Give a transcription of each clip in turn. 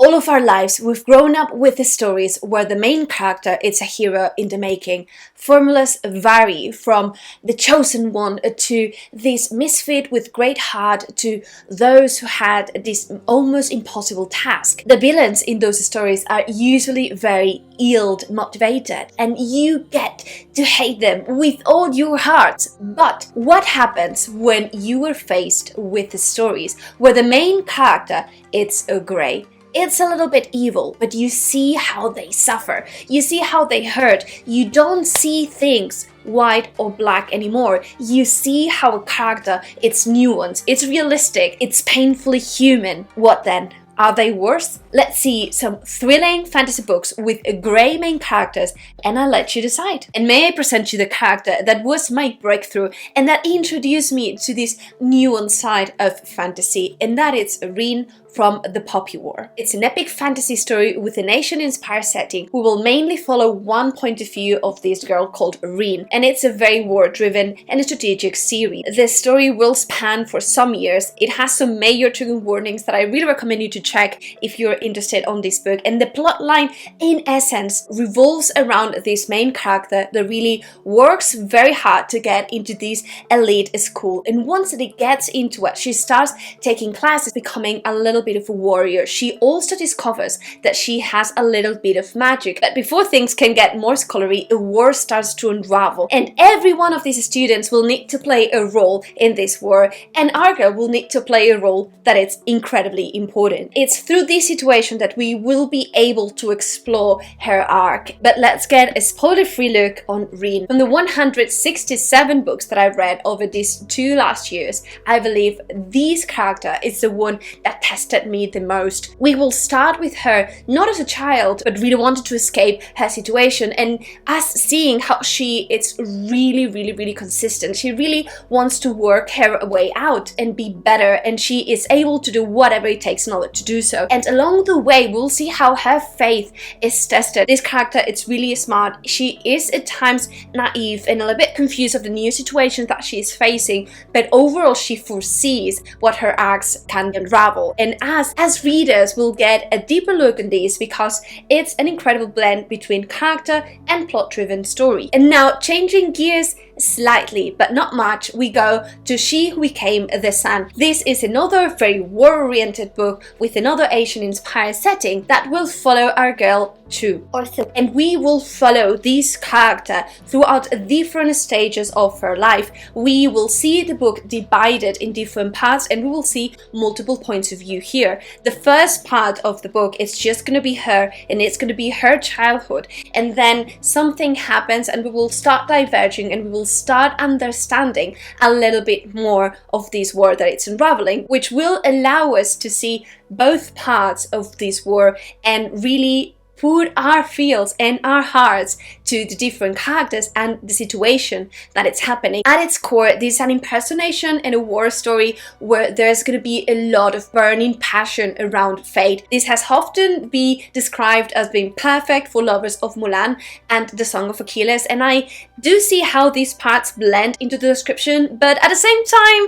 All of our lives, we've grown up with the stories where the main character is a hero in the making. Formulas vary from the chosen one to this misfit with great heart to those who had this almost impossible task. The villains in those stories are usually very ill-motivated and you get to hate them with all your heart. But what happens when you are faced with the stories where the main character is a grey? It's a little bit evil, but you see how they suffer. You see how they hurt. You don't see things white or black anymore. You see how a character, it's nuanced, it's realistic, it's painfully human. What then? Are they worse? Let's see some thrilling fantasy books with grey main characters and I'll let you decide. And may I present you the character that was my breakthrough and that introduced me to this nuanced side of fantasy, and that is Rin from the Poppy War. It's an epic fantasy story with a nation-inspired setting. We will mainly follow one point of view of this girl called Rin, and it's a very war-driven and strategic series. The story will span for some years. It has some major trigger warnings that I really recommend you to check if you're interested on this book, and the plotline in essence revolves around this main character that really works very hard to get into this elite school, and once that it gets into it, she starts taking classes, becoming a little bit of a warrior. She also discovers that she has a little bit of magic, but before things can get more scholarly, a war starts to unravel, and every one of these students will need to play a role in this war, and our girl will need to play a role that is incredibly important. It's through this situation that we will be able to explore her arc. But let's get a spoiler-free look on Rin. From the 167 books that I've read over these 2 last years, I believe this character is the one that tested me the most. We will start with her not as a child, but really wanted to escape her situation, and us seeing how she is really consistent. She really wants to work her way out and be better, and she is able to do whatever it takes in order to do so. And along the way, we'll see how her faith is tested. This character is really smart. She is at times naive and a little bit confused of the new situations that she is facing, but overall she foresees what her acts can unravel. And as readers, we'll get a deeper look in these because it's an incredible blend between character and plot-driven story. And now, changing gears slightly, but not much, we go to She Who Became the Sun. This is another very war-oriented book with another Asian-inspired setting that will follow our girl Chu. And we will follow this character throughout different stages of her life. We will see the book divided in different parts and we will see multiple points of view here. The first part of the book is just going to be her, and it's going to be her childhood, and then something happens and we will start diverging and we will start understanding a little bit more of this war that it's unraveling, which will allow us to see both parts of this war and really put our feels and our hearts to the different characters and the situation that it's happening. At its core, this is an impersonation and a war story where there's going to be a lot of burning passion around fate. This has often been described as being perfect for lovers of Mulan and the Song of Achilles, and I do see how these parts blend into the description, but at the same time,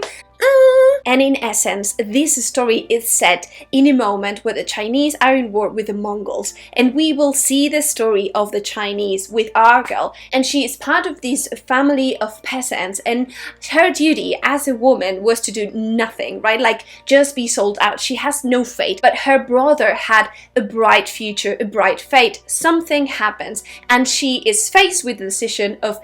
and in essence, this story is set in a moment where the Chinese are in war with the Mongols, and we will see the story of the Chinese with our girl, and she is part of this family of peasants, and her duty as a woman was to do nothing, right? Like just be sold out. She has no fate, but her brother had a bright future, a bright fate. Something happens and she is faced with the decision of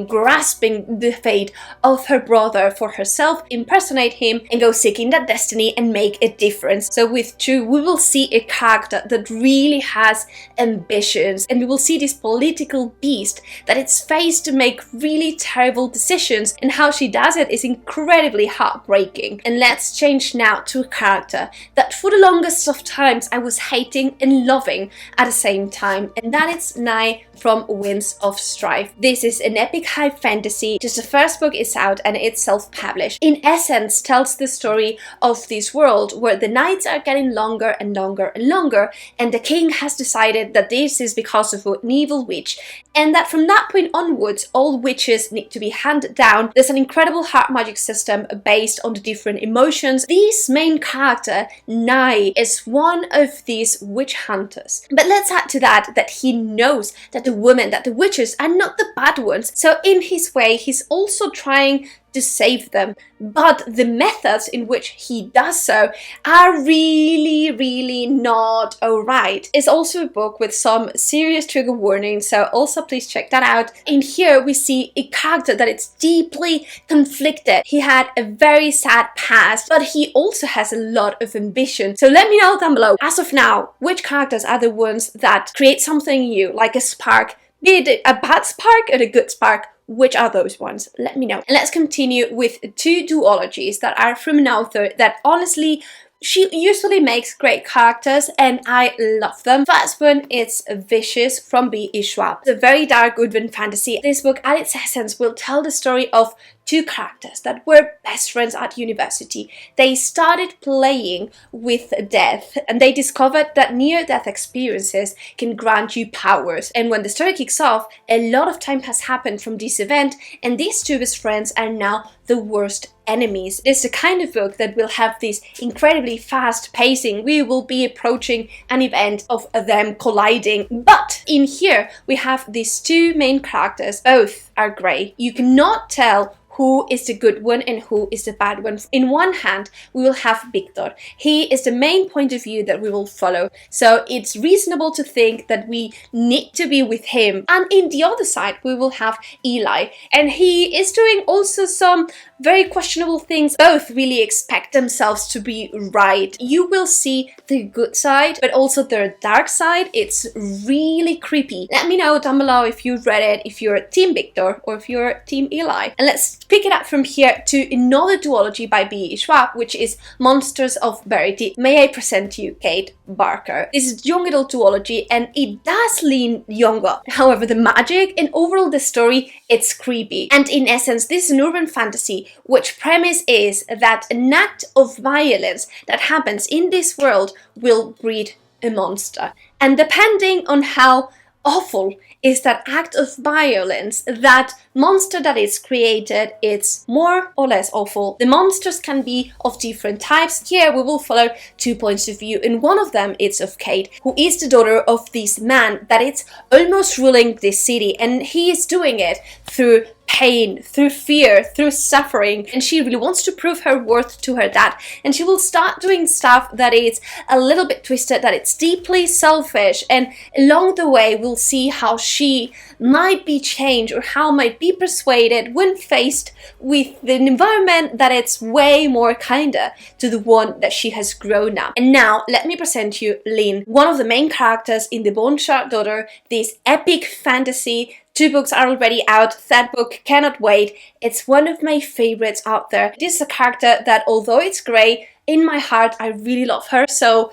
grasping the fate of her brother for herself, impersonate him, and go seeking that destiny and make a difference. So with Chu, we will see a character that really has ambitions, and we will see this political beast that it's faced to make really terrible decisions, and how she does it is incredibly heartbreaking. And let's change now to a character that for the longest of times I was hating and loving at the same time, and that is Nai from Winds of Strife. This is an epic high fantasy. Just the first book is out and it's self-published. In essence, tells the story of this world where the nights are getting longer and longer and longer, and the king has decided that this is because of an evil witch, and that from that point onwards all witches need to be handed down. There's an incredible heart magic system based on the different emotions. This main character, Nye, is one of these witch hunters. But let's add to that he knows that the witches are not the bad ones. So in his way, he's also trying to save them, but the methods in which he does so are really not alright. It's also a book with some serious trigger warnings, so also please check that out. In here we see a character that is deeply conflicted. He had a very sad past, but he also has a lot of ambition. So let me know down below, as of now, which characters are the ones that create something new, like a spark, be it a bad spark or a good spark. Which are those ones? Let me know. And let's continue with two duologies that are from an author that honestly, she usually makes great characters and I love them. First one is Vicious from B. E. Schwab. It's a very dark urban fantasy. This book at its essence will tell the story of two characters that were best friends at university. They started playing with death and they discovered that near-death experiences can grant you powers. And when the story kicks off, a lot of time has happened from this event and these two best friends are now the worst enemies. It's the kind of book that will have this incredibly fast pacing. We will be approaching an event of them colliding. But in here, we have these two main characters. Both are grey. You cannot tell who is the good one and who is the bad one. In one hand, we will have Victor. He is the main point of view that we will follow. So it's reasonable to think that we need to be with him. And in the other side, we will have Eli. And he is doing also some very questionable things. Both really expect themselves to be right. You will see the good side, but also their dark side. It's really creepy. Let me know down below if you've read it, if you're Team Victor or if you're Team Eli. And let's pick it up from here to another duology by B. E. Schwab, which is Monsters of Verity. May I present to you Kaz Brekker. This is young adult duology and it does lean younger. However, the magic and overall the story, it's creepy. And in essence, this is an urban fantasy which premise is that an act of violence that happens in this world will breed a monster. And depending on how awful is that act of violence, that monster that is created, it's more or less awful. The monsters can be of different types. Here we will follow two points of view, and one of them is of Kate, who is the daughter of this man that is almost ruling this city, and he is doing it through pain, through fear, through suffering, and she really wants to prove her worth to her dad, and she will start doing stuff that is a little bit twisted, that it's deeply selfish, and along the way we'll see how she might be changed or how might be persuaded when faced with an environment that it's way more kinder to the one that she has grown up. And now let me present you Lynn, one of the main characters in The Bone Shard Daughter, this epic fantasy. 2 books are already out, third book cannot wait. It's one of my favorites out there. This is a character that, although it's grey, in my heart I really love her. So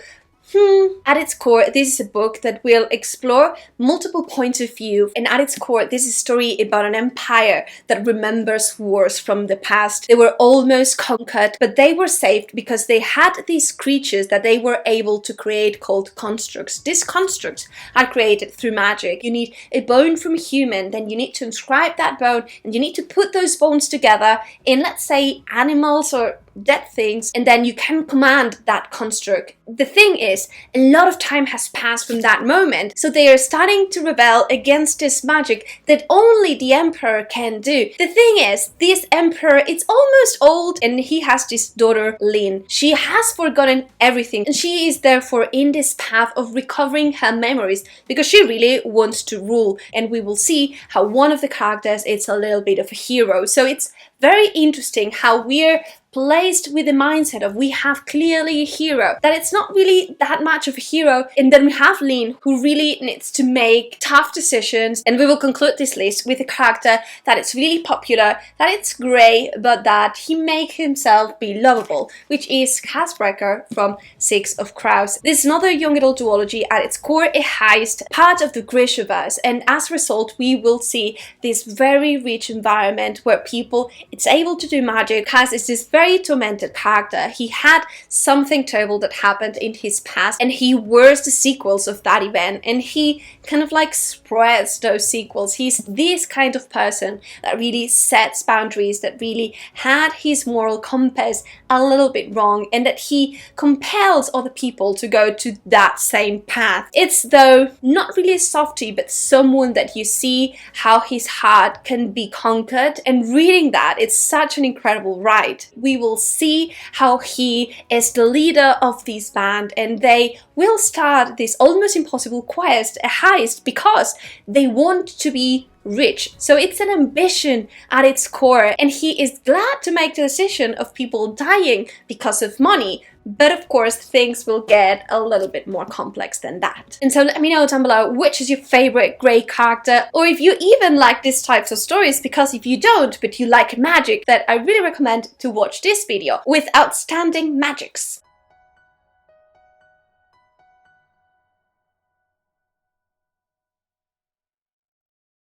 at its core, this is a book that will explore multiple points of view, and at its core, this is a story about an empire that remembers wars from the past. They were almost conquered, but they were saved because they had these creatures that they were able to create called constructs. These constructs are created through magic. You need a bone from a human, then you need to inscribe that bone, and you need to put those bones together in, let's say, animals or dead things, and then you can command that construct. The thing is, a lot of time has passed from that moment, so they are starting to rebel against this magic that only the emperor can do. The thing is, this emperor, it's almost old, and he has this daughter, Lynn. She has forgotten everything, and she is therefore in this path of recovering her memories because she really wants to rule, and we will see how one of the characters is a little bit of a hero. So it's very interesting how we're placed with the mindset of we have clearly a hero, that it's not really that much of a hero, and then we have Lin, who really needs to make tough decisions, and we will conclude this list with a character that is really popular, that it's grey, but that he makes himself be lovable, which is Kaz Brekker from Six of Crows. This is another young adult duology, at its core a heist, part of the Grishaverse, and as a result we will see this very rich environment where people it's able to do magic. Kaz is this very tormented character. He had something terrible that happened in his past, and he wears the sequels of that event, and he kind of like spreads those sequels. He's this kind of person that really sets boundaries, that really had his moral compass a little bit wrong, and that he compels other people to go to that same path. It's though not really a softie, but someone that you see how his heart can be conquered, and reading that, it's such an incredible ride. We will see how he is the leader of this band, and they will start this almost impossible quest, a heist, because they want to be rich. So it's an ambition at its core, and he is glad to make the decision of people dying because of money. But of course, things will get a little bit more complex than that. And so let me know down below which is your favorite grey character, or if you even like these types of stories, because if you don't, but you like magic, then I really recommend to watch this video with outstanding magics.